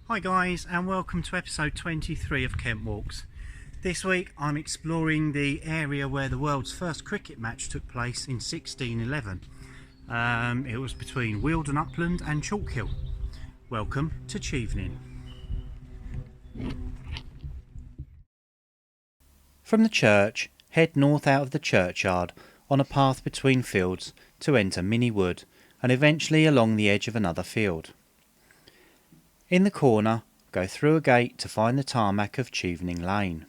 Hi guys, and welcome to episode 23 of Kent Walks. This week I'm exploring the area where the world's first cricket match took place in 1611. It was between Weald and Upland and Chalkhill. Welcome to Chevening. From the church, head north out of the churchyard on a path between fields to enter Minnie Wood and eventually along the edge of another field. In the corner, go through a gate to find the tarmac of Chevening Lane.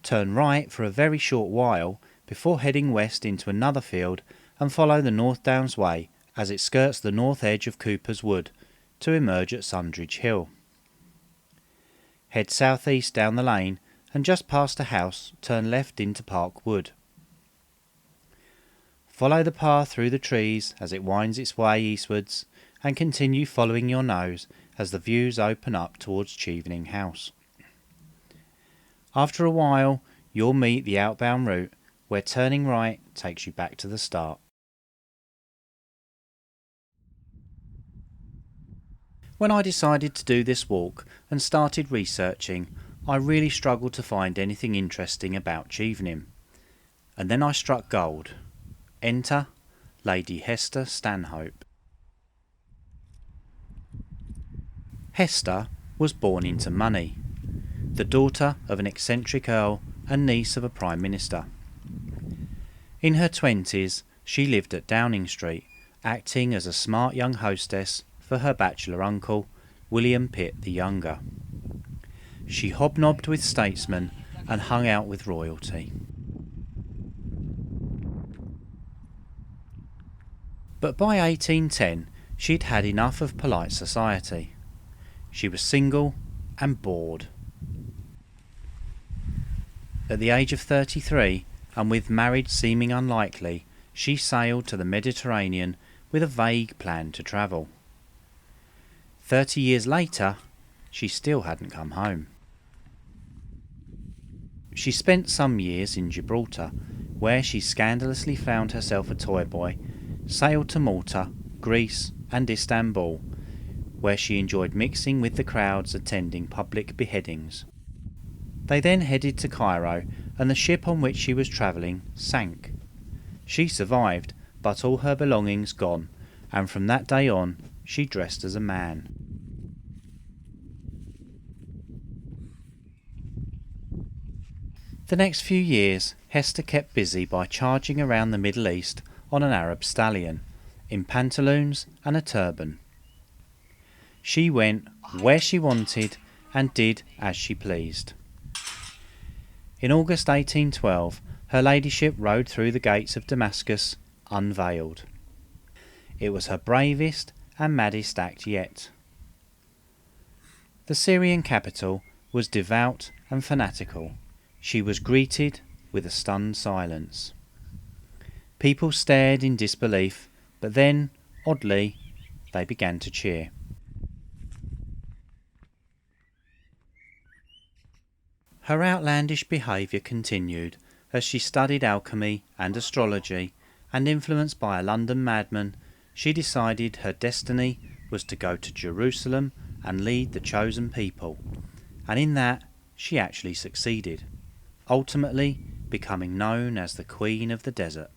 Turn right for a very short while before heading west into another field and follow the North Downs Way as it skirts the north edge of Cooper's Wood to emerge at Sundridge Hill. Head southeast down the lane and just past a house turn left into Park Wood. Follow the path through the trees as it winds its way eastwards and continue following your nose as the views open up towards Chevening House. After a while, you'll meet the outbound route where turning right takes you back to the start. When I decided to do this walk and started researching, I really struggled to find anything interesting about Chevening. And then I struck gold. Enter Lady Hester Stanhope. Hester was born into money, the daughter of an eccentric earl and niece of a prime minister. In her 20s, she lived at Downing Street, acting as a smart young hostess for her bachelor uncle, William Pitt the Younger. She hobnobbed with statesmen and hung out with royalty. But by 1810, she'd had enough of polite society. She was single and bored. At the age of 33, and with marriage seeming unlikely, she sailed to the Mediterranean with a vague plan to travel. 30 years later, she still hadn't come home. She spent some years in Gibraltar, where she scandalously found herself a toy boy, sailed to Malta, Greece and Istanbul, where she enjoyed mixing with the crowds attending public beheadings. They then headed to Cairo, and the ship on which she was travelling sank. She survived, but all her belongings gone, and from that day on she dressed as a man. The next few years Hester kept busy by charging around the Middle East on an Arab stallion, in pantaloons and a turban. She went where she wanted and did as she pleased. In August 1812, her ladyship rode through the gates of Damascus unveiled. It was her bravest and maddest act yet. The Syrian capital was devout and fanatical. She was greeted with a stunned silence. People stared in disbelief, but then, oddly, they began to cheer. Her outlandish behaviour continued as she studied alchemy and astrology, and influenced by a London madman, she decided her destiny was to go to Jerusalem and lead the chosen people, and in that she actually succeeded, ultimately becoming known as the Queen of the Desert.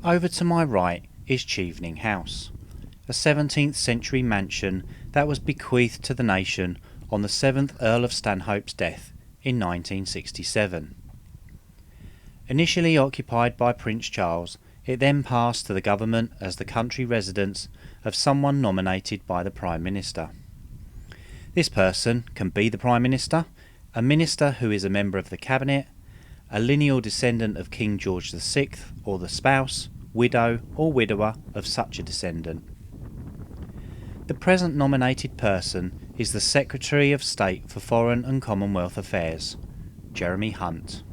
Over to my right is Chevening House, a 17th century mansion that was bequeathed to the nation on the 7th Earl of Stanhope's death in 1967. Initially occupied by Prince Charles, it then passed to the government as the country residence of someone nominated by the Prime Minister. This person can be the Prime Minister, a minister who is a member of the Cabinet, a lineal descendant of King George VI, or the spouse, widow or widower of such a descendant. The present nominated person is the Secretary of State for Foreign and Commonwealth Affairs, Jeremy Hunt.